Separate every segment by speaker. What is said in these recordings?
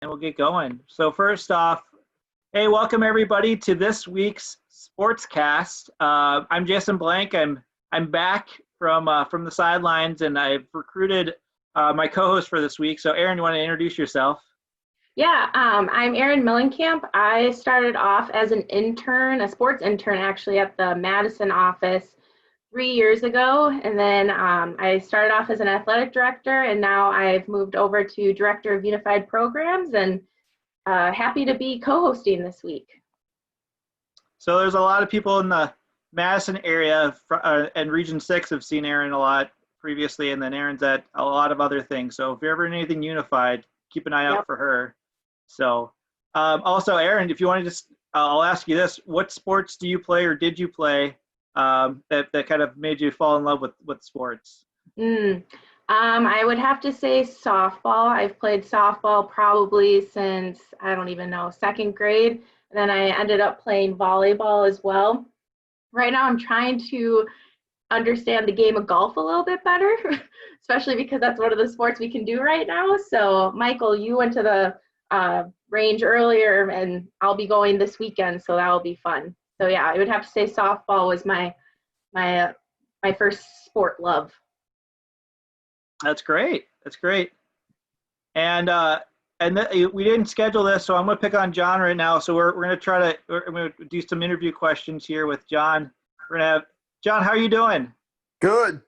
Speaker 1: and we'll get going. So first off, hey, welcome everybody to this week's Sportscast. I'm Jason Blank. I'm back from the sidelines, and I've recruited my co-host for this week. So Erin, you want to introduce yourself?
Speaker 2: Yeah, I'm Erin Millenkamp. I started off as an intern, a sports intern actually, at the Madison office 3 years ago. And then I started off as an athletic director, and now I've moved over to director of unified programs, and happy to be co-hosting this week.
Speaker 1: So there's a lot of people in the Madison area and Region 6 have seen Erin a lot previously, and then Erin's at a lot of other things. So if you're ever in anything unified, keep an eye out for her. So also, Erin, if you want to just, I'll ask you this: what sports do you play or did you play that kind of made you fall in love with sports?
Speaker 2: I would have to say softball. I've played softball probably since, I don't even know, second grade. And then I ended up playing volleyball as well. Right now I'm trying to understand the game of golf a little bit better, especially because that's one of the sports we can do right now. So Michael, you went to the range earlier, and I'll be going this weekend, so that'll be fun. So yeah, I would have to say softball was my first sport love.
Speaker 1: That's great. That's great. And we didn't schedule this, so I'm going to pick on John right now. So we're going to do some interview questions here with John. We're going to have John. How are you doing?
Speaker 3: Good.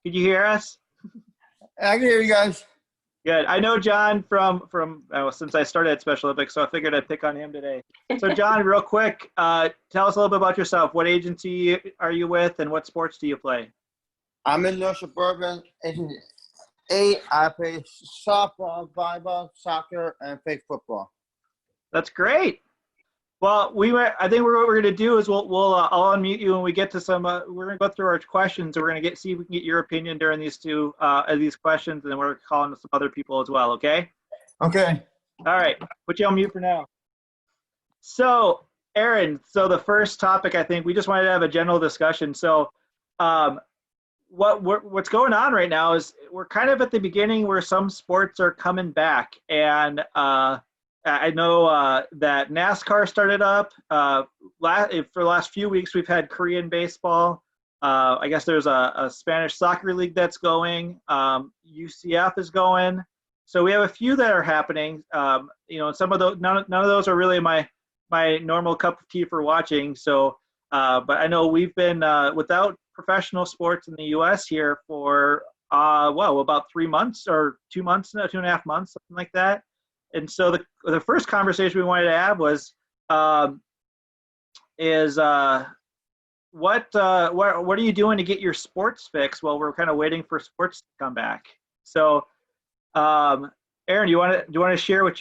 Speaker 1: Could you hear us?
Speaker 3: I can hear you guys.
Speaker 1: Good. I know John from since I started at Special Olympics, so I figured I'd pick on him today. So John, real quick, tell us a little bit about yourself. What agency are you with, and what sports do you play?
Speaker 3: I'm in North Suburban Agency 8. I play softball, volleyball, soccer, and fake football.
Speaker 1: That's great. Well, I think what we're going to do is I'll unmute you when we get to some. We're going to go through our questions, and we're going to see if we can get your opinion during these these questions, and then we're calling some other people as well. Okay.
Speaker 3: Okay.
Speaker 1: All right. Put you on mute for now. So, Erin. So the first topic, I think we just wanted to have a general discussion. So, what's going on right now is we're kind of at the beginning where some sports are coming back, and I know that NASCAR started up. For the last few weeks, we've had Korean baseball. I guess there's a Spanish soccer league that's going. UCF is going. So we have a few that are happening. Some of those, none of those are really my normal cup of tea for watching. So, but I know we've been without professional sports in the U.S. here for about 3 months or 2 months, 2.5 months, something like that. And so the first conversation we wanted to have was, what are you doing to get your sports fix while we're kind of waiting for sports to come back? So, Erin, do you want to share what's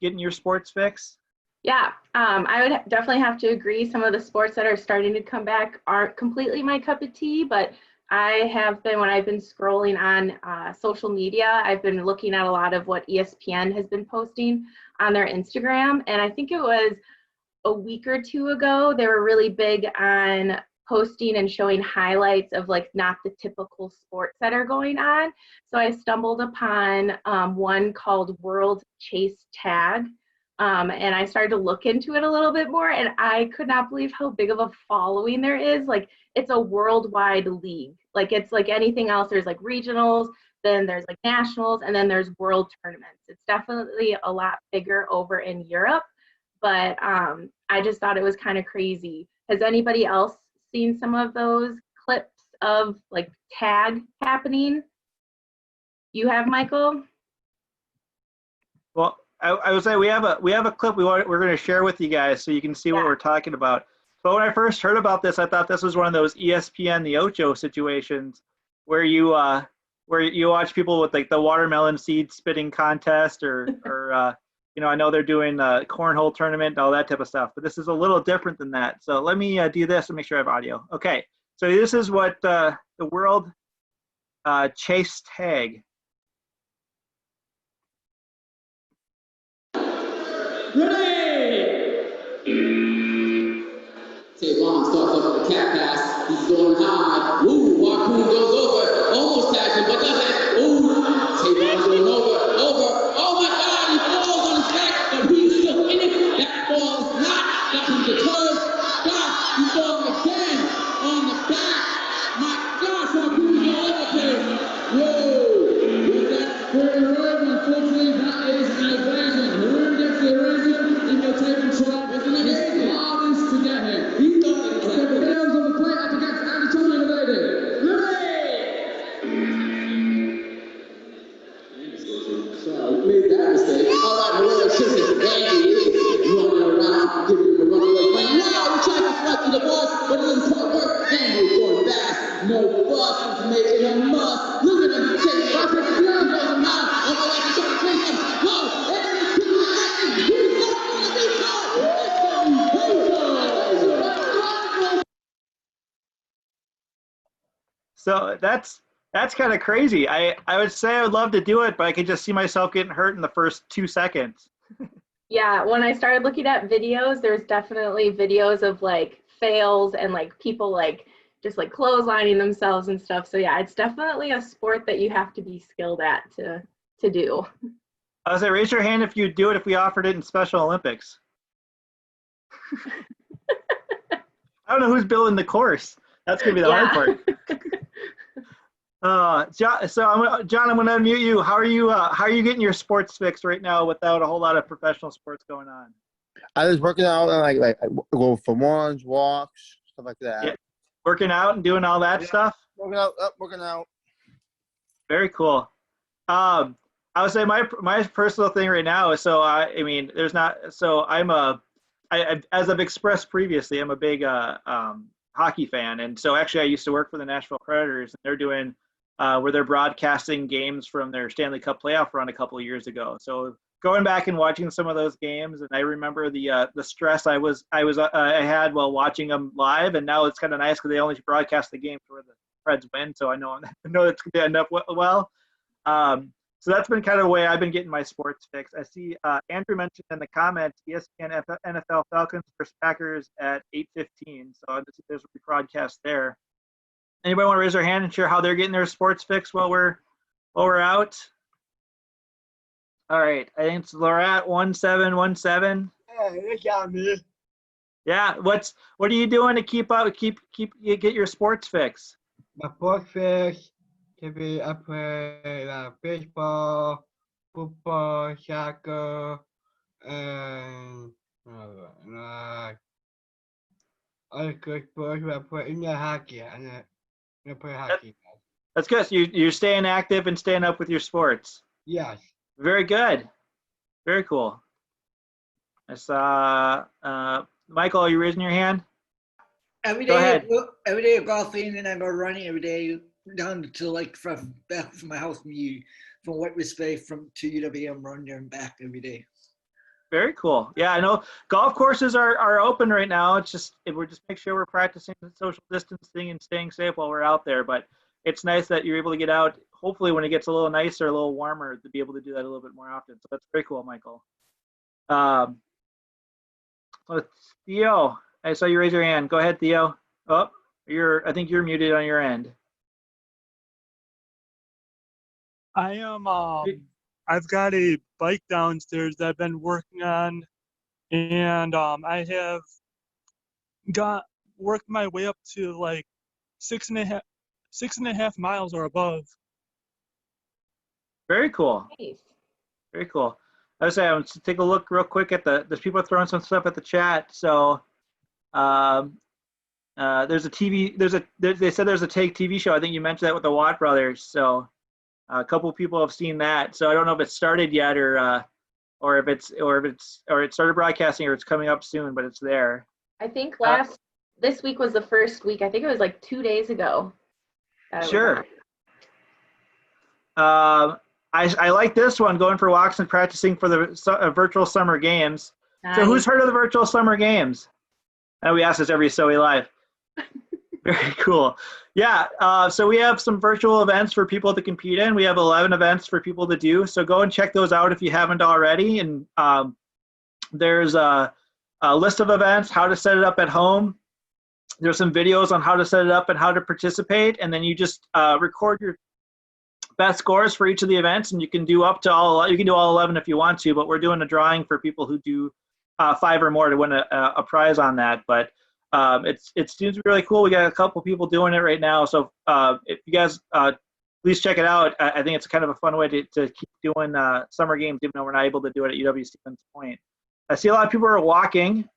Speaker 1: getting your sports fix?
Speaker 2: Yeah, I would definitely have to agree. Some of the sports that are starting to come back aren't completely my cup of tea, but I have been, when I've been scrolling on social media, I've been looking at a lot of what ESPN has been posting on their Instagram. And I think it was a week or two ago, they were really big on posting and showing highlights of like not the typical sports that are going on. So I stumbled upon one called World Chase Tag. And I started to look into it a little bit more, and I could not believe how big of a following there is. Like, it's a worldwide league. Like, it's like anything else. There's like regionals, then there's like nationals, and then there's world tournaments. It's definitely a lot bigger over in Europe, but I just thought it was kind of crazy. Has anybody else seen some of those clips of like tag happening? You have, Michael?
Speaker 1: Well, I would say we have a clip we're going to share with you guys so you can see what we're talking about. But when I first heard about this, I thought this was one of those ESPN the Ocho situations where you watch people with like the watermelon seed spitting contest or I know they're doing a cornhole tournament and all that type of stuff. But this is a little different than that. So let me do this and make sure I have audio. Okay, so this is what the World Chase Tag.
Speaker 4: Ready! Tavon starts off with a cat pass. He's going high. Ooh, Wakoon goes over. Almost tags him, but doesn't. Ooh, Tavon's going over. Oh my God, he
Speaker 1: So that's kind of crazy. I would say I would love to do it, but I could just see myself getting hurt in the first 2 seconds.
Speaker 2: Yeah, when I started looking at videos, there's definitely videos of like fails and like people like just like clotheslining themselves and stuff. So yeah, it's definitely a sport that you have to be skilled at to do.
Speaker 1: I would say raise your hand if you'd do it if we offered it in Special Olympics. I don't know who's building the course. That's gonna be the hard part. John, I'm gonna unmute you. How are you getting your sports fix right now without a whole lot of professional sports going on?
Speaker 3: I was working out and like I go for runs, walks, stuff like that.
Speaker 1: Yeah. Working out and doing all that stuff?
Speaker 3: Working out.
Speaker 1: Very cool. I would say my personal thing right now is as I've expressed previously, I'm a big hockey fan, and so actually I used to work for the Nashville Predators, and they're doing where they're broadcasting games from their Stanley Cup playoff run a couple of years ago. So going back and watching some of those games, and I remember the stress I had while watching them live, and now it's kind of nice because they only broadcast the games where the Preds win, so I know it's going to end up well. So that's been kind of the way I've been getting my sports fix. I see Andrew mentioned in the comments ESPN NFL Falcons versus Packers at 8:15. So there's a broadcast there. Anybody want to raise their hand and share how they're getting their sports fix while we're out? All right, I think it's Lorette 1717.
Speaker 5: Hey, got me.
Speaker 1: Yeah, what are you doing to keep you get your sports fix?
Speaker 5: My sports fix can be I play baseball, football, soccer, and other good sports. I play in the hockey. I play hockey.
Speaker 1: That's good. So you're staying active and staying up with your sports.
Speaker 5: Yes.
Speaker 1: Very good. Very cool. I saw Michael, are you raising your hand?
Speaker 6: Every
Speaker 1: Go
Speaker 6: day,
Speaker 1: ahead.
Speaker 6: every day I golfing and I go running every day down to like from back from my house from White West Bay to UWM, run there and back every day.
Speaker 1: Very cool. Yeah, I know golf courses are open right now. It's just we're just make sure we're practicing social distancing and staying safe while we're out there. But it's nice that you're able to get out. Hopefully, when it gets a little nicer, a little warmer, to be able to do that a little bit more often. So that's very cool, Michael. Theo, I saw you raise your hand. Go ahead, Theo. Oh, I think you're muted on your end.
Speaker 7: I am. I've got a bike downstairs that I've been working on, and I have worked my way up to like 6.5 miles or above.
Speaker 1: Very cool.
Speaker 2: Nice.
Speaker 1: Very cool. I was saying, let's take a look real quick at there's people throwing some stuff at the chat. So there's a TV, they said there's a Take TV show. I think you mentioned that with the Watt brothers. So a couple of people have seen that. So I don't know if it started yet or it started broadcasting or it's coming up soon, but it's there.
Speaker 2: I think this week was the first week. I think it was like 2 days ago.
Speaker 1: Sure. I like this one, going for walks and practicing for the virtual summer games. Nice. So who's heard of the virtual summer games? And we ask this every SOWI Live. Very cool. Yeah, so we have some virtual events for people to compete in. We have 11 events for people to do. So go and check those out if you haven't already. And there's a list of events, how to set it up at home. There's some videos on how to set it up and how to participate. And then you just record your best scores for each of the events, and you can do all 11 if you want to, but we're doing a drawing for people who do 5 or more to win a prize on that. But it seems really cool. We got a couple people doing it right now, so if you guys please check it out. I think it's kind of a fun way to keep doing summer games, even though we're not able to do it at UW Stevens Point. I see a lot of people are walking,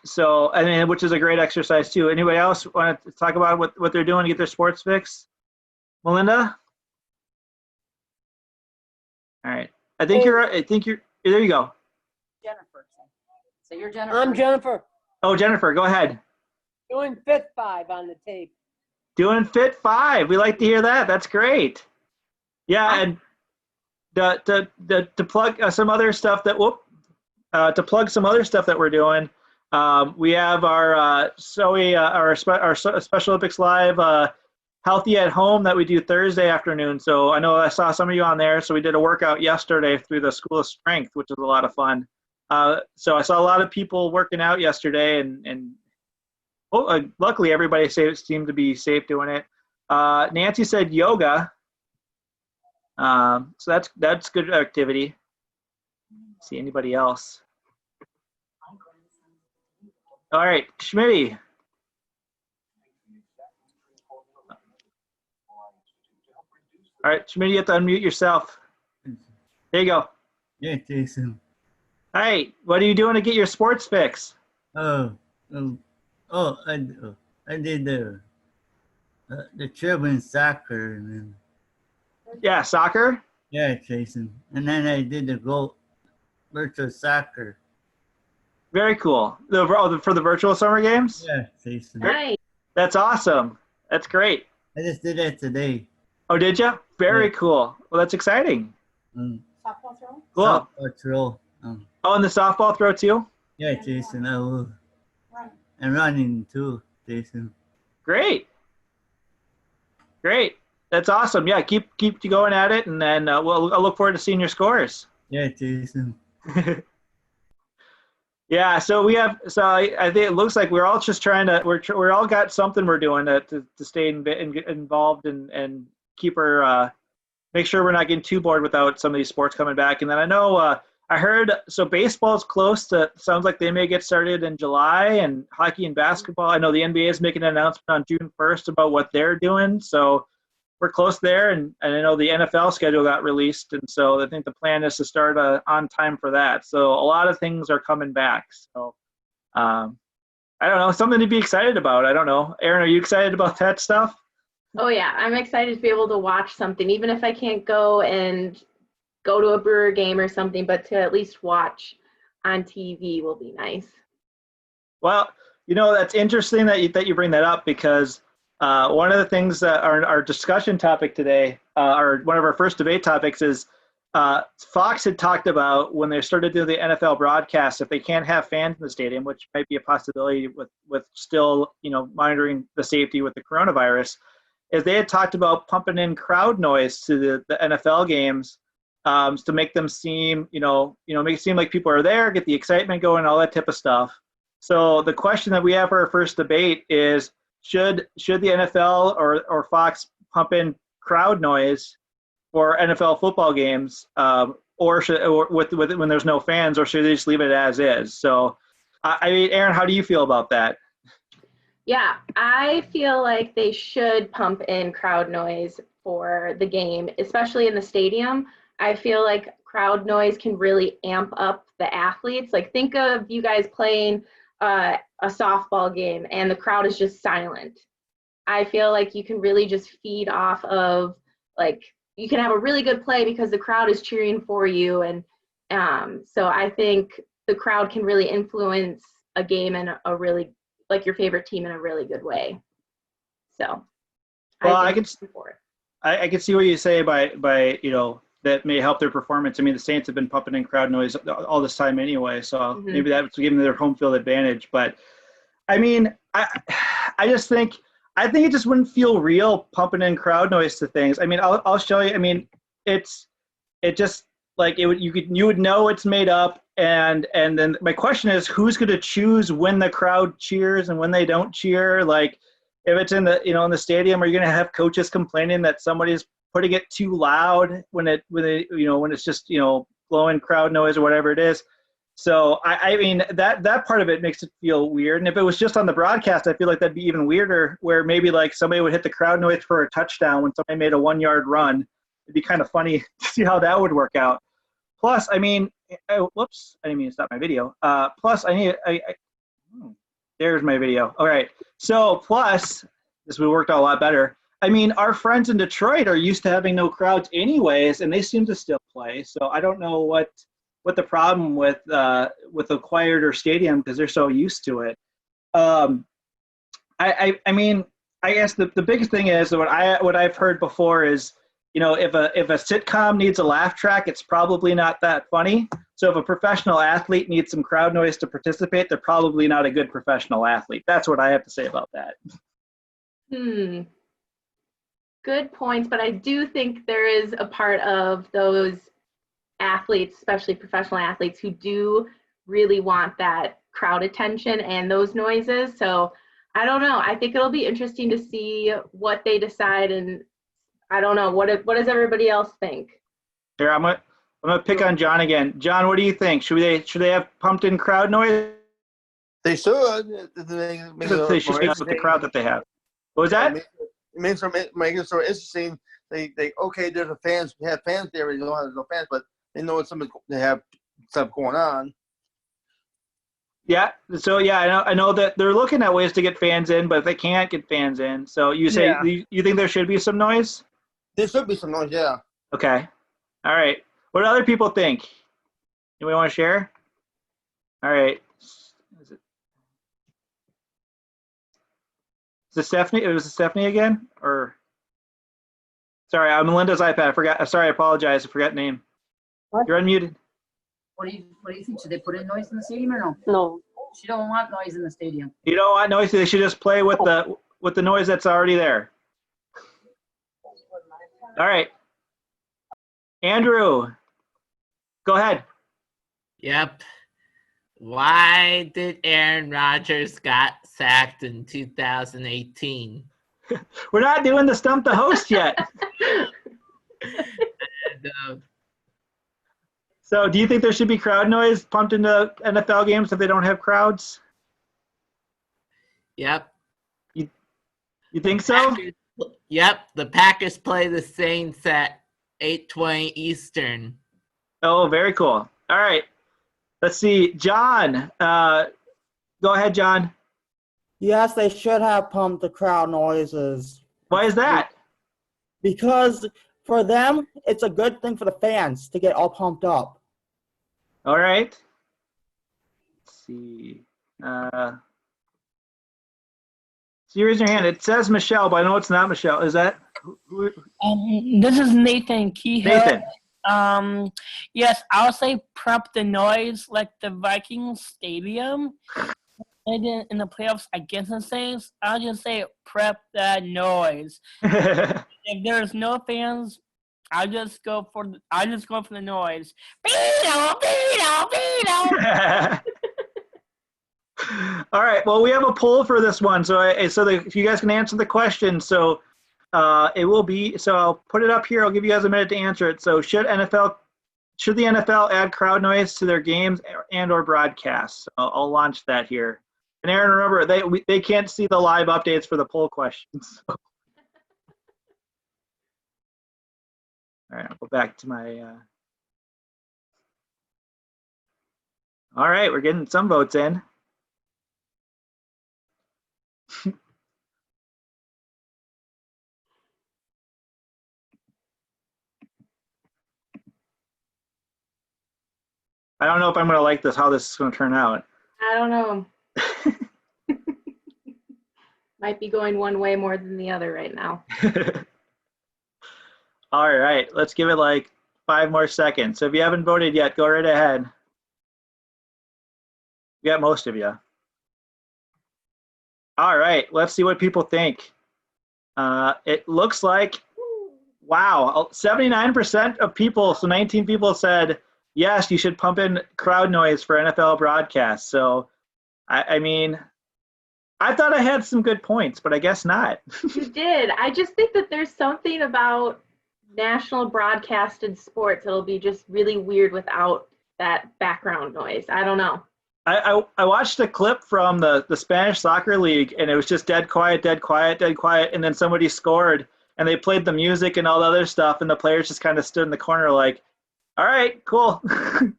Speaker 1: so which is a great exercise too. Anybody else want to talk about what they're doing to get their sports fix? Melinda? All right. I think you're there you go.
Speaker 8: Jennifer. So you're Jennifer.
Speaker 9: I'm Jennifer.
Speaker 1: Oh, Jennifer, go ahead.
Speaker 9: Doing Fit 5 on the tape.
Speaker 1: Doing Fit 5. We like to hear that. That's great. Yeah, and to plug some other stuff that we're doing, We have our SOWI, our Special Olympics Live Healthy at Home that we do Thursday afternoon. So I know I saw some of you on there. So we did a workout yesterday through the School of Strength, which was a lot of fun. So I saw a lot of people working out yesterday, and luckily everybody seemed to be safe doing it. Nancy said yoga. So that's good activity. See anybody else? All right, Schmitty. All right, Schmitty, you have to unmute yourself. There you go.
Speaker 10: Yeah, Jason.
Speaker 1: Hi, what are you doing to get your sports fix?
Speaker 10: I did the children's soccer. And
Speaker 1: Yeah, soccer?
Speaker 10: yeah, Jason. And then I did the virtual soccer.
Speaker 1: Very cool. For the virtual summer games?
Speaker 10: Yeah, Jason.
Speaker 2: Nice.
Speaker 1: That's awesome. That's great.
Speaker 10: I just did that today.
Speaker 1: Oh, did you? Very cool. Well, that's exciting.
Speaker 8: Softball throw?
Speaker 1: Cool.
Speaker 10: Softball throw.
Speaker 1: Oh, and the softball throw too?
Speaker 10: Yeah, Jason. I will.
Speaker 8: Run.
Speaker 10: And running too, Jason.
Speaker 1: Great. Great. That's awesome. Yeah, keep going at it, and then I'll look forward to seeing your scores.
Speaker 10: Yeah, Jason.
Speaker 1: Yeah, so I think it looks like we're all just trying to we're all got something we're doing to stay involved and keep our make sure we're not getting too bored without some of these sports coming back. And then I know I heard baseball's close to, sounds like they may get started in July, and hockey and basketball. I know the NBA is making an announcement on June 1st about what they're doing, so we're close there. And I know the NFL schedule got released, and so I think the plan is to start on time for that. So a lot of things are coming back. So I don't know, something to be excited about. I don't know. Aaron, are you excited about that stuff?
Speaker 2: Oh yeah, I'm excited to be able to watch something, even if I can't go to a Brewer game or something, but to at least watch on TV will be nice.
Speaker 1: Well, that's interesting that you bring that up, because one of the things that our discussion topic today, or one of our first debate topics, is Fox had talked about when they started doing the NFL broadcast, if they can't have fans in the stadium, which might be a possibility with still, monitoring the safety with the coronavirus, is they had talked about pumping in crowd noise to the NFL games to make them seem, make it seem like people are there, get the excitement going, all that type of stuff. So the question that we have for our first debate is, should the NFL or Fox pump in crowd noise for NFL football games, or when there's no fans, or should they just leave it as is? So, Aaron, how do you feel about that?
Speaker 2: Yeah, I feel like they should pump in crowd noise for the game, especially in the stadium. I feel like crowd noise can really amp up the athletes. Like, think of you guys playing a softball game and the crowd is just silent. I feel like you can really just feed off of, like, you can have a really good play because the crowd is cheering for you. And so I think the crowd can really influence a game in a really, like, your favorite team in a really good way. So I can
Speaker 1: see what you say by that may help their performance. I mean, the Saints have been pumping in crowd noise all this time anyway, so maybe that's giving them their home field advantage. But I mean, I just think it just wouldn't feel real pumping in crowd noise to things. I mean, I'll show you. I mean, it just like you would know it's made up. And then my question is, who's going to choose when the crowd cheers and when they don't cheer? Like, if it's in the in the stadium, are you going to have coaches complaining that somebody's putting it too loud when it's just blowing crowd noise or whatever it is? So I mean that part of it makes it feel weird. And if it was just on the broadcast, I feel like that'd be even weirder, where maybe like somebody would hit the crowd noise for a touchdown when somebody made a 1-yard run. It'd be kind of funny to see how that would work out. Plus, I mean, whoops, I didn't mean to stop my video. Plus, there's my video. All right. So plus, this would work out a lot better. I mean, our friends in Detroit are used to having no crowds anyways, and they seem to still play. So I don't know what the problem with a quieter stadium, because they're so used to it. I mean, I guess the biggest thing is what I've heard before is, if a sitcom needs a laugh track, it's probably not that funny. So if a professional athlete needs some crowd noise to participate, they're probably not a good professional athlete. That's what I have to say about that.
Speaker 2: Good points, but I do think there is a part of those athletes, especially professional athletes, who do really want that crowd attention and those noises. So I don't know. I think it'll be interesting to see what they decide, and I don't know. What does everybody else think?
Speaker 1: Here, I'm gonna pick on John again. John, what do you think? Should they have pumped in crowd noise?
Speaker 3: They should.
Speaker 1: They should with the crowd that they have. What was that?
Speaker 3: It makes it so interesting. They okay, there's fans. We have fans there. You know, there's no fans, but they know it's something. They have stuff going on.
Speaker 1: Yeah. So yeah, I know that they're looking at ways to get fans in, but if they can't get fans in, so you say you think there should be some noise?
Speaker 3: There should be some noise. Yeah. Okay.
Speaker 1: All right. What do other people think? Anybody want to share? All right. Is it Stephanie? It was Stephanie again? Or sorry, I'm Melinda's iPad. I forgot. Sorry, I apologize. I forgot name.
Speaker 11: What?
Speaker 1: You're unmuted.
Speaker 11: What do you think? Should they put in noise in the stadium or no?
Speaker 9: No.
Speaker 11: She don't want noise in the stadium.
Speaker 1: You don't want noise? They should just play with the noise that's already there. All right. Andrew, go ahead.
Speaker 12: Yep. Why did Aaron Rodgers got sacked in 2018?
Speaker 1: We're not doing the stump the host yet.
Speaker 12: And,
Speaker 1: so do you think there should be crowd noise pumped into NFL games if they don't have crowds?
Speaker 12: Yep.
Speaker 1: You think so?
Speaker 12: Yep. The Packers play the Saints at 8:20 Eastern.
Speaker 1: Oh, very cool. All right. Let's see. John, go ahead, John.
Speaker 13: Yes, they should have pumped the crowd noises.
Speaker 1: Why is that?
Speaker 13: Because for them, it's a good thing for the fans to get all pumped up.
Speaker 1: All right. Let's see. So you raise your hand. It says Michelle, but I know it's not Michelle. Is that who?
Speaker 14: This is Nathan Kehill.
Speaker 1: Nathan.
Speaker 14: Yes, I'll say prep the noise like the Vikings stadium. And then in the playoffs against the Saints, I'll just say prep that noise. If there's no fans, I'll just go for the noise. Beano, Beano, Beano.
Speaker 1: All right. Well, we have a poll for this one, so if you guys can answer the question, so it will be. So I'll put it up here. I'll give you guys a minute to answer it. So should the NFL add crowd noise to their games and/or broadcasts? So I'll launch that here. And Aaron, remember they can't see the live updates for the poll questions. So. All right. I'll go back to my. All right, we're getting some votes in. I don't know if I'm going to like this, how this is going to turn out.
Speaker 2: I don't know. Might be going one way more than the other right now.
Speaker 1: All right, let's give it like 5 more seconds. So if you haven't voted yet, go right ahead. We got most of you. All right, let's see what people think. It looks like, wow, 79% of people, so 19 people said, yes, you should pump in crowd noise for NFL broadcasts. So, I mean, I thought I had some good points, but I guess not.
Speaker 2: You did. I just think that there's something about national broadcasted sports that'll be just really weird without that background noise. I don't know.
Speaker 1: I watched a clip from the Spanish Soccer League, and it was just dead quiet, dead quiet, dead quiet, and then somebody scored, and they played the music and all the other stuff, and the players just kind of stood in the corner like, all right, cool.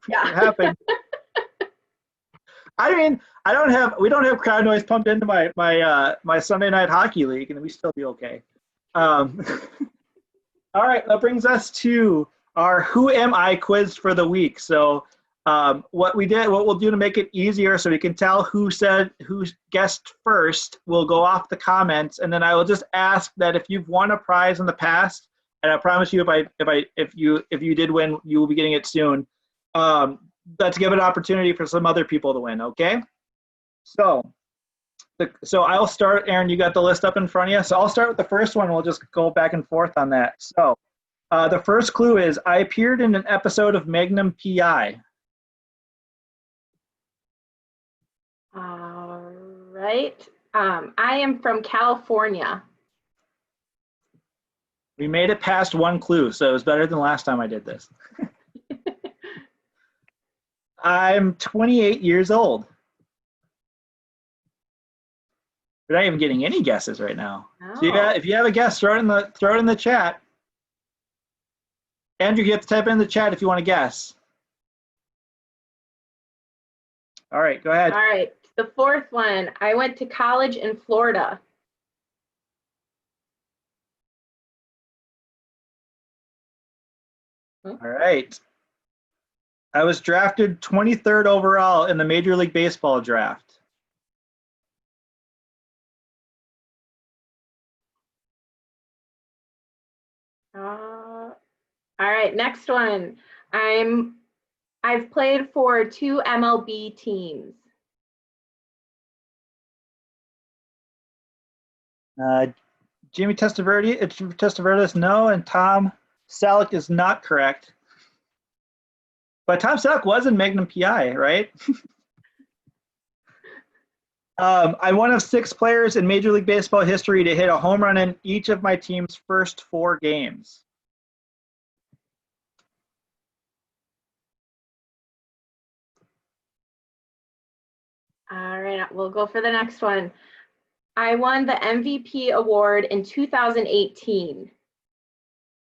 Speaker 2: Yeah.
Speaker 1: It happened. I mean, we don't have crowd noise pumped into my Sunday night hockey league, and we still be okay. All right, that brings us to our Who Am I quiz for the week. So what we'll do to make it easier so we can tell who guessed first, we'll go off the comments, and then I will just ask that if you've won a prize in the past, and I promise you if you did win, you will be getting it soon. let's give an opportunity for some other people to win, okay? So I'll start. Aaron, you got the list up in front of you. So I'll start with the first one. We'll just go back and forth on that. So the first clue is I appeared in an episode of Magnum PI.
Speaker 2: All right. I am from California.
Speaker 1: We made it past one clue, so it was better than last time I did this. I'm 28 years old. We're not even getting any guesses right now. So if you have a guess, throw it in the chat. Andrew, you have to type it in the chat if you want to guess. All right, go ahead.
Speaker 2: All right. The fourth one, I went to college in Florida.
Speaker 1: All right. I was drafted 23rd overall in the Major League Baseball draft.
Speaker 2: All right, next one. I've played for 2 MLB teams.
Speaker 1: Jimmy Testaverde, no, and Tom Selleck is not correct. But Tom Selleck was in Magnum PI, right? I'm one of 6 players in Major League Baseball history to hit a home run in each of my team's first 4 games.
Speaker 2: All right, we'll go for the next one. I won the MVP award in 2018.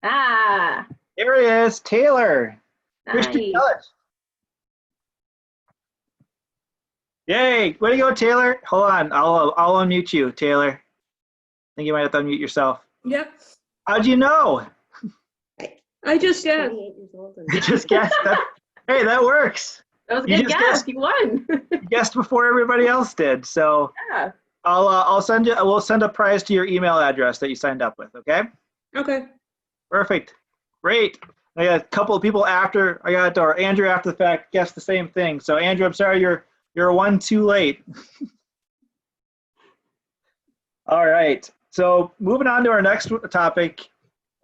Speaker 1: There he is, Taylor. Christian
Speaker 2: Nice.
Speaker 1: Yelich. Yay, way to go, Taylor. Hold on, I'll unmute you, Taylor. I think you might have to unmute yourself.
Speaker 15: Yep.
Speaker 1: How'd you know?
Speaker 15: I just guessed.
Speaker 1: You just guessed that. Hey, that works.
Speaker 2: That was a
Speaker 1: You
Speaker 2: good
Speaker 1: just
Speaker 2: guess.
Speaker 1: guessed.
Speaker 2: You won.
Speaker 1: You guessed before everybody else did. So
Speaker 2: Yeah.
Speaker 1: we'll send a prize to your email address that you signed up with, okay?
Speaker 15: Okay.
Speaker 1: Perfect. Great. I got a couple of people or Andrew after the fact guessed the same thing. So Andrew, I'm sorry you're one too late. All right. So moving on to our next topic,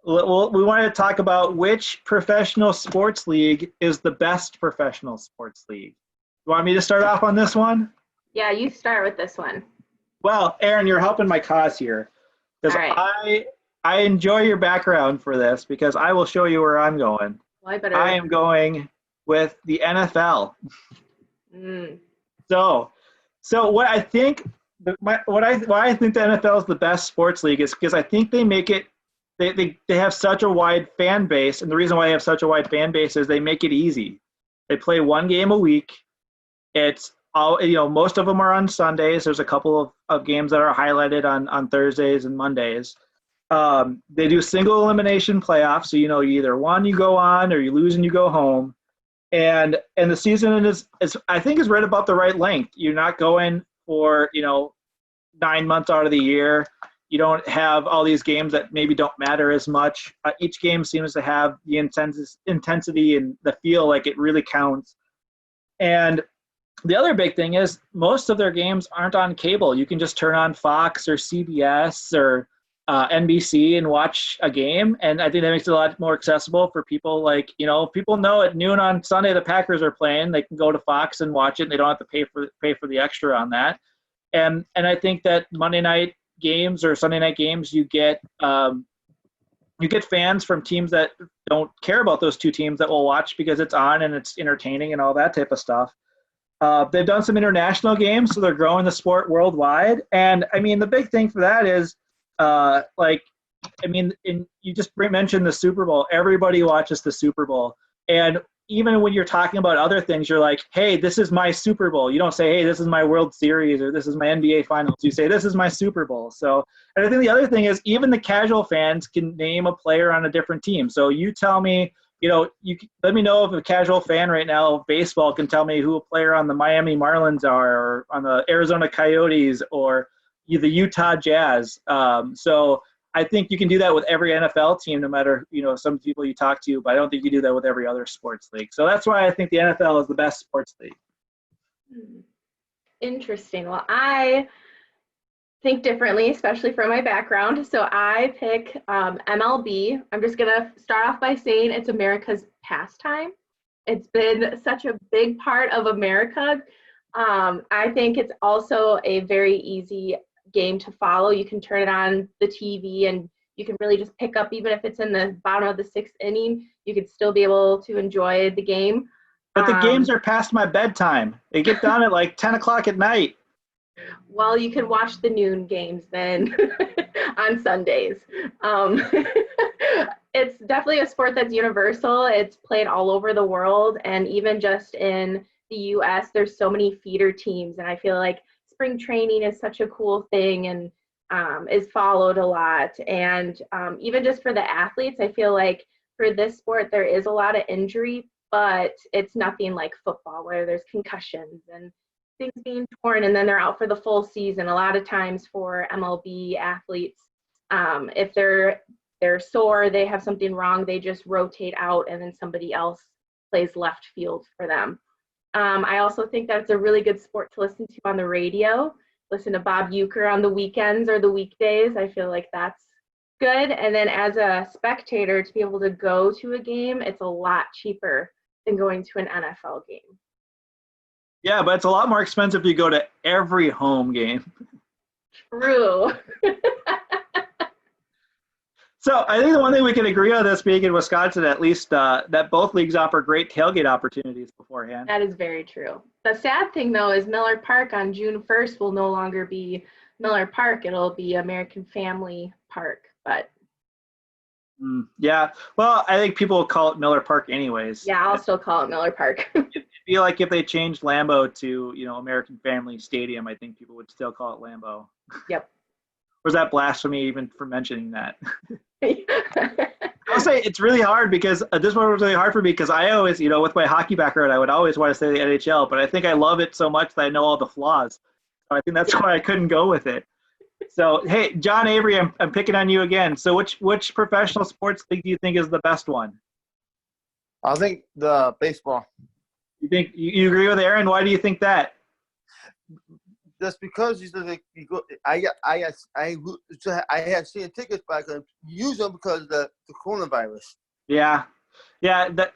Speaker 1: we wanted to talk about which professional sports league is the best professional sports league. You want me to start off on this one?
Speaker 2: Yeah, you start with this one.
Speaker 1: Well, Aaron, you're helping my cause here because
Speaker 2: All right.
Speaker 1: I enjoy your background for this because I will show you where I'm going.
Speaker 2: Well,
Speaker 1: I am going with the NFL. So what I think why I think the NFL is the best sports league is because I think they make it they have such a wide fan base, and the reason why they have such a wide fan base is they make it easy. They play 1 game a week. It's all, most of them are on Sundays. There's a couple of games that are highlighted on Thursdays and Mondays. They do single elimination playoffs, so you either won, you go on, or you lose and you go home. And the season is I think is right about the right length. You're not going for 9 months out of the year. You don't have all these games that maybe don't matter as much. Each game seems to have the intensity and the feel like it really counts. And the other big thing is most of their games aren't on cable. You can just turn on Fox or CBS or NBC and watch a game, and I think that makes it a lot more accessible for people. Like, people know at noon on Sunday the Packers are playing. They can go to Fox and watch it, and they don't have to pay for the extra on that. And I think that Monday night games or Sunday night games, you get fans from teams that don't care about those 2 teams that will watch because it's on and it's entertaining and all that type of stuff. They've done some international games, so they're growing the sport worldwide. And I mean, the big thing for that is, you just mentioned the Super Bowl. Everybody watches the Super Bowl. And even when you're talking about other things, you're like, hey, this is my Super Bowl. You don't say, hey, this is my World Series or this is my NBA Finals. You say, this is my Super Bowl. So, and I think the other thing is even the casual fans can name a player on a different team. So you tell me, let me know if a casual fan right now of baseball can tell me who a player on the Miami Marlins are or on the Arizona Coyotes or the Utah Jazz. So I think you can do that with every NFL team, no matter, some people you talk to, but I don't think you do that with every other sports league. So that's why I think the NFL is the best sports league.
Speaker 2: Interesting. Well, I think differently, especially from my background. So I pick MLB. I'm just going to start off by saying it's America's pastime. It's been such a big part of America. I think it's also a very easy game to follow. You can turn it on the TV and you can really just pick up, even if it's in the bottom of the 6th inning, you could still be able to enjoy the game.
Speaker 1: But the games are past my bedtime. They get done at like 10 o'clock at night.
Speaker 2: Well, you can watch the noon games then on Sundays. It's definitely a sport that's universal. It's played all over the world, and even just in the U.S., there's so many feeder teams, and I feel like spring training is such a cool thing and is followed a lot. And even just for the athletes, I feel like for this sport, there is a lot of injury, but it's nothing like football where there's concussions and things being torn and then they're out for the full season. A lot of times for MLB athletes, if they're sore, they have something wrong, they just rotate out and then somebody else plays left field for them. I also think that it's a really good sport to listen to on the radio. Listen to Bob Uecker on the weekends or the weekdays. I feel like that's good. And then as a spectator, to be able to go to a game, it's a lot cheaper than going to an NFL game.
Speaker 1: Yeah, but it's a lot more expensive if you go to every home game.
Speaker 2: True.
Speaker 1: So I think the one thing we can agree on this being in Wisconsin, at least, that both leagues offer great tailgate opportunities beforehand.
Speaker 2: That is very true. The sad thing, though, is Miller Park on June 1st will no longer be Miller Park. It'll be American Family Park. But
Speaker 1: yeah, well, I think people will call it Miller Park anyways.
Speaker 2: Yeah, I'll still call it Miller Park.
Speaker 1: I feel like if they changed Lambeau to, American Family Stadium, I think people would still call it Lambeau.
Speaker 2: Yep.
Speaker 1: Was that blasphemy even for mentioning that? I'll say it's really hard because this one was really hard for me because I always, with my hockey background, I would always want to say the NHL, but I think I love it so much that I know all the flaws. So I think that's why I couldn't go with it. So, hey, John Avery, I'm picking on you again. So which professional sports league do you think is the best one?
Speaker 3: I think the baseball.
Speaker 1: You think you agree with Aaron? Why do you think that?
Speaker 3: Just because you go, I have seen tickets, but I couldn't use them because of the coronavirus.
Speaker 1: Yeah. It's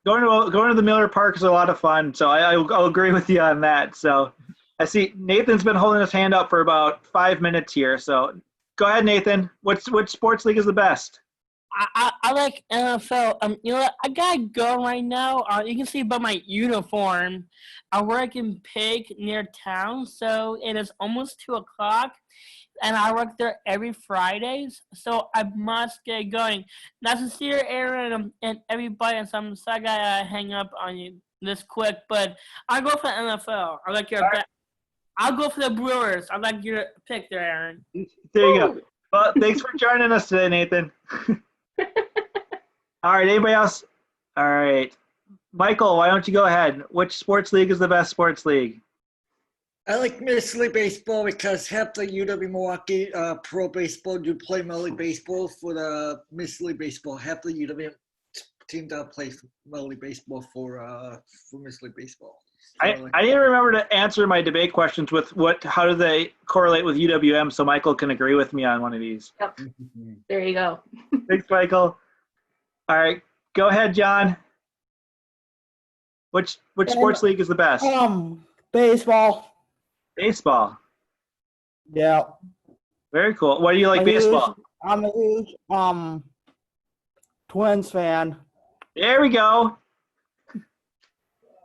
Speaker 1: going to the Miller Park is a lot of fun. So I'll agree with you on that. So I see Nathan's been holding his hand up for about 5 minutes here. So go ahead, Nathan. Which sports league is the best?
Speaker 14: I like NFL. I gotta go right now. You can see by my uniform. I work in Pig near town, so it is almost 2:00, and I work there every Fridays. So I must get going. Nice to see you, Aaron, and everybody. And so I gotta hang up on you this quick, but I'll go for the NFL. I like your bet. I'll go for the Brewers. I like your pick there, Aaron.
Speaker 1: There you go. Well, thanks for joining us today, Nathan. All right, anybody else? All right. Michael, why don't you go ahead? Which sports league is the best sports league?
Speaker 6: I like Minor League Baseball because half the UW-Milwaukee pro baseball do play Minor League Baseball for the Minor League Baseball. Half the UW team that play Minor League Baseball for Minor League Baseball. So
Speaker 1: I didn't remember to answer my debate questions with how do they correlate with UWM so Michael can agree with me on one of these.
Speaker 2: Yep. There you go.
Speaker 1: Thanks, Michael. All right, go ahead, John. Which sports league is the best?
Speaker 13: Baseball.
Speaker 1: Baseball.
Speaker 13: Yeah.
Speaker 1: Very cool. Why do you like baseball?
Speaker 13: I'm a huge Twins fan.
Speaker 1: There we go.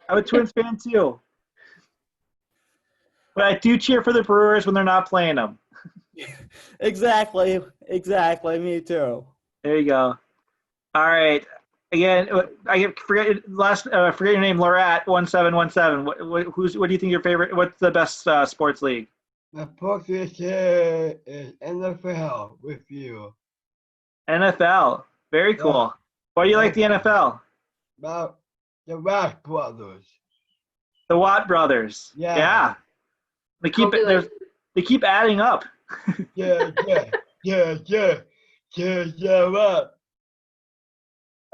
Speaker 1: I'm a Twins fan too. But I do cheer for the Brewers when they're not playing them.
Speaker 13: Exactly. Me too.
Speaker 1: There you go. All right. Again, I forget your name, Lorat 1717. What do you think your favorite? What's the best sports league?
Speaker 5: My focus here is NFL with you.
Speaker 1: NFL. Very cool. Why do you like the NFL?
Speaker 5: About the Watt brothers.
Speaker 1: The Watt brothers. Yeah. They keep adding up.
Speaker 5: Yeah, what?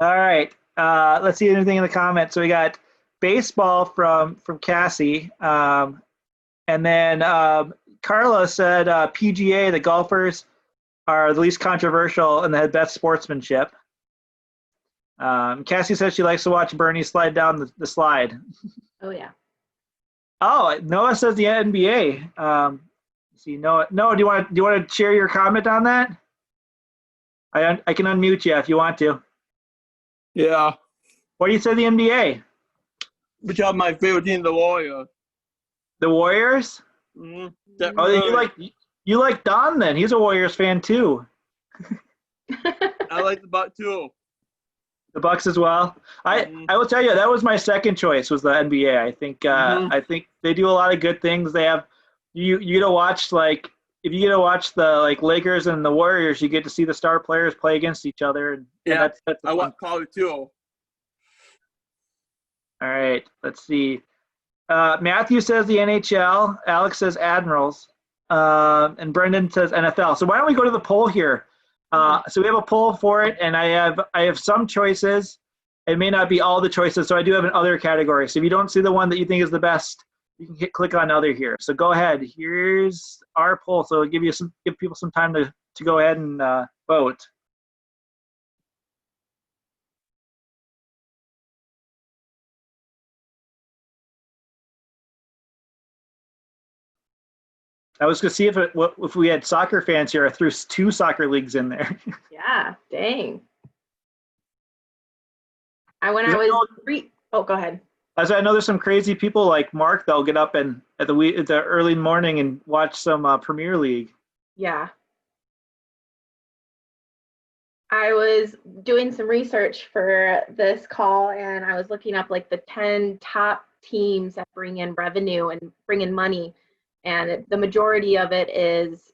Speaker 1: All right. Let's see anything in the comments. So we got baseball from Cassie, and then Carla said PGA, the golfers are the least controversial and the best sportsmanship. Cassie says she likes to watch Bernie slide down the slide.
Speaker 2: Oh yeah.
Speaker 1: Oh, Noah says the NBA. See, Noah, do you want to share your comment on that? I can unmute you if you want to.
Speaker 16: Yeah,
Speaker 1: Why do you say the NBA?
Speaker 16: because my favorite team, the Warriors.
Speaker 1: The Warriors?
Speaker 16: Mm-hmm.
Speaker 1: Oh, you like Don then? He's a Warriors fan too.
Speaker 16: I like the Bucks too.
Speaker 1: The Bucks as well. I will tell you that was my second choice was the NBA. I think they do a lot of good things. They have you get to watch if you get to watch the Lakers and the Warriors, you get to see the star players play against each other. And
Speaker 16: Yeah,
Speaker 1: that's
Speaker 16: I want college too.
Speaker 1: All right, let's see. Matthew says the NHL. Alex says Admirals. And Brendan says NFL. So why don't we go to the poll here? So we have a poll for it, and I have some choices. It may not be all the choices, so I do have an other category. So if you don't see the one that you think is the best, you can click on other here. So go ahead. Here's our poll. So it'll give people some time to go ahead and vote. I was going to see if we had soccer fans here. I threw 2 soccer leagues in there.
Speaker 2: Yeah, dang. I was oh, go ahead.
Speaker 1: As I know, there's some crazy people like Mark that'll get up and at the early morning and watch some Premier League.
Speaker 2: Yeah. I was doing some research for this call, and I was looking up the 10 top teams that bring in revenue and bring in money. And the majority of it is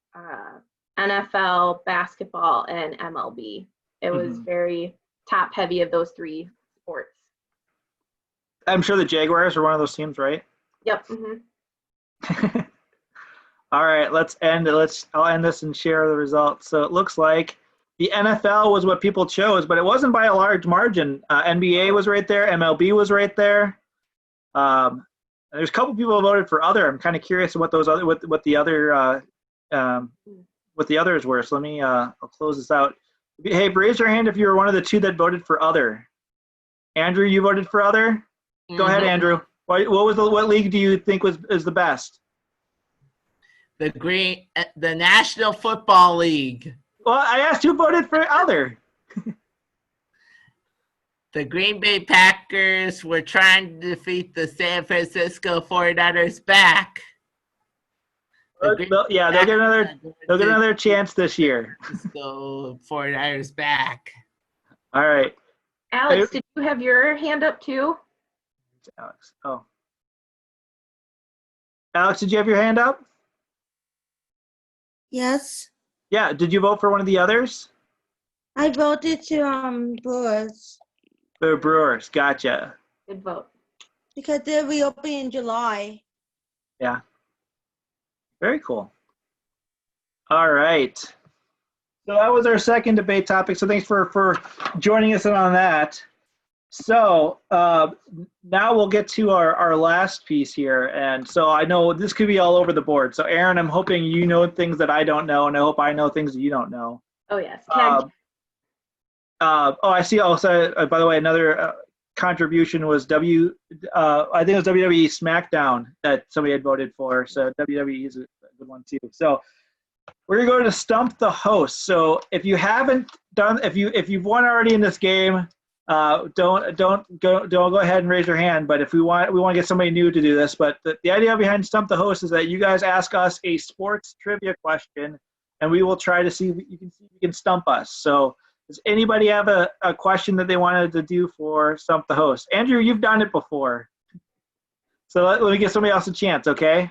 Speaker 2: NFL, basketball, and MLB. It was very top heavy of those 3 sports.
Speaker 1: I'm sure the Jaguars are one of those teams, right?
Speaker 2: Yep.
Speaker 1: All right, I'll end this and share the results. So it looks like the NFL was what people chose, but it wasn't by a large margin. NBA was right there. MLB was right there. There's a couple people who voted for other. I'm kind of curious what those other what the others were. So let me I'll close this out. Hey, raise your hand if you were one of the 2 that voted for other. Andrew, you voted for other? Go ahead, Andrew. What league do you think is the best?
Speaker 12: The National Football League.
Speaker 1: Well, I asked who voted for other.
Speaker 12: The Green Bay Packers were trying to defeat the San Francisco 49ers back.
Speaker 1: They'll get another chance this year.
Speaker 12: So 49ers back.
Speaker 1: All right.
Speaker 2: Alex, did you have your hand up too?
Speaker 1: Alex. Oh. Alex, did you have your hand up?
Speaker 15: Yes.
Speaker 1: Yeah. Did you vote for one of the others?
Speaker 15: I voted to Brewers.
Speaker 1: The Brewers. Gotcha.
Speaker 2: Good vote.
Speaker 15: Because they're reopening in July.
Speaker 1: Yeah. Very cool. All right. So that was our second debate topic. So thanks for joining us in on that. So now we'll get to our last piece here. And so I know this could be all over the board. So Aaron, I'm hoping you know things that I don't know, and I hope I know things that you don't know.
Speaker 2: Oh, yes.
Speaker 1: I see. Also, by the way, another contribution was I think it was WWE SmackDown that somebody had voted for. So WWE is a good one too. So we're gonna go to Stump the Host. So if you haven't done, if you've won already in this game, don't go ahead and raise your hand. But if we want to get somebody new to do this. But the idea behind Stump the Host is that you guys ask us a sports trivia question, and we will try to see if you can stump us. So does anybody have a question that they wanted to do for Stump the Host? Andrew, you've done it before. So let me give somebody else a chance, okay?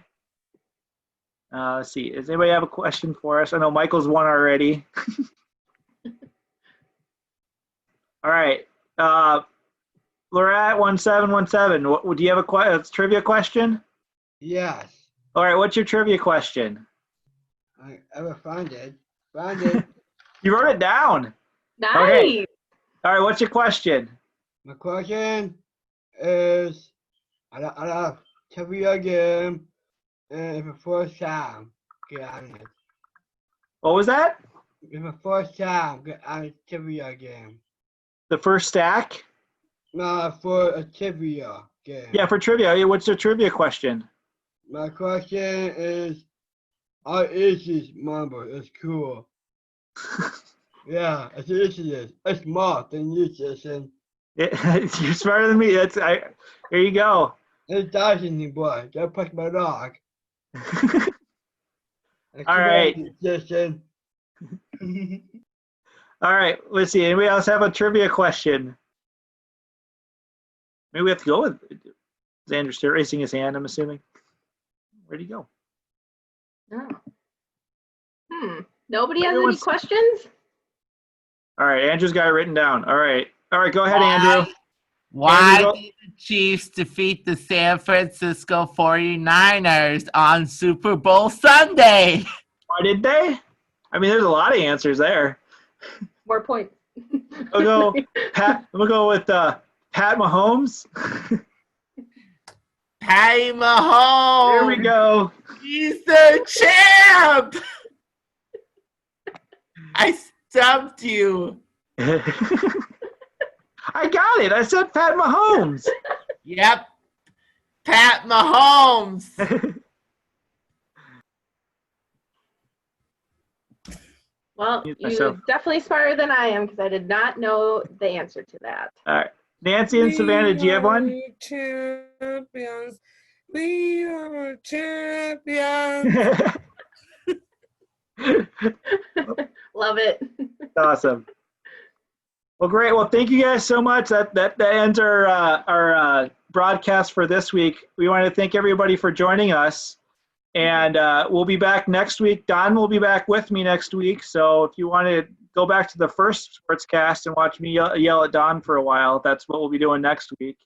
Speaker 1: Let's see. Does anybody have a question for us? I know Michael's won already. All right. Lorat1717, do you have a trivia question?
Speaker 5: Yes.
Speaker 1: All right, what's your trivia question?
Speaker 5: I ever found it. Found it.
Speaker 1: You wrote it down.
Speaker 2: Nice.
Speaker 1: Okay. All right, what's your question?
Speaker 5: My question is, I have trivia game, and it's the first time get on it.
Speaker 1: What was that?
Speaker 5: It's the first time get on a trivia game.
Speaker 1: The first stack?
Speaker 5: No, for a trivia game.
Speaker 1: Yeah, for trivia. What's the trivia question?
Speaker 5: My question is, how is this number? It's cool. Yeah, it's easiest. It's more than useless and
Speaker 1: You're smarter than me. There you go.
Speaker 5: it's dodging boy. Don't push my dog.
Speaker 1: All right.
Speaker 5: Jason.
Speaker 1: All right. Let's see. Anybody else have a trivia question? Maybe we have to go with Xander still raising his hand, I'm assuming. Where'd he go?
Speaker 2: Oh. Nobody has any questions?
Speaker 1: All right. Andrew's got it written down. All right. All right. Go ahead, Andrew.
Speaker 12: Why
Speaker 1: Andrew,
Speaker 12: did the Chiefs defeat the San Francisco 49ers on Super Bowl Sunday?
Speaker 1: Why did they? I mean, there's a lot of answers there.
Speaker 2: More points.
Speaker 1: We'll go with Pat Mahomes.
Speaker 12: Patty Mahomes.
Speaker 1: There we go.
Speaker 12: He's the champ. I stumped you.
Speaker 1: I got it. I said Pat Mahomes.
Speaker 12: Yep. Pat Mahomes.
Speaker 2: Well, you're definitely smarter than I am because I did not know the answer to that.
Speaker 1: All right. Nancy and Savannah, do you have one?
Speaker 9: Champions. We are champions.
Speaker 2: Love it.
Speaker 1: Awesome. Well, great. Well, thank you guys so much. That ends our broadcast for this week. We want to thank everybody for joining us. And we'll be back next week. Don will be back with me next week. So if you want to go back to the first Sportscast and watch me yell at Don for a while, that's what we'll be doing next week.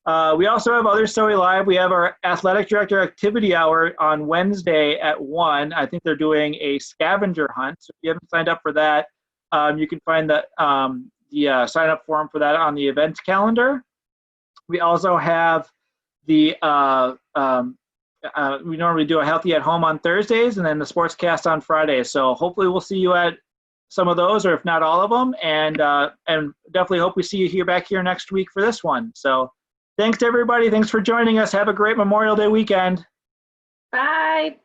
Speaker 1: We also have other SOWI Live. We have our Athletic Director Activity Hour on Wednesday at 1. I think they're doing a scavenger hunt. So if you haven't signed up for that, you can find the sign-up form for that on the event calendar. We also have the we normally do a Healthy at Home on Thursdays and then the Sportscast on Fridays. So hopefully we'll see you at some of those, or if not all of them. And definitely hope we see you back here next week for this one. So thanks to everybody. Thanks for joining us. Have a great Memorial Day weekend.
Speaker 2: Bye.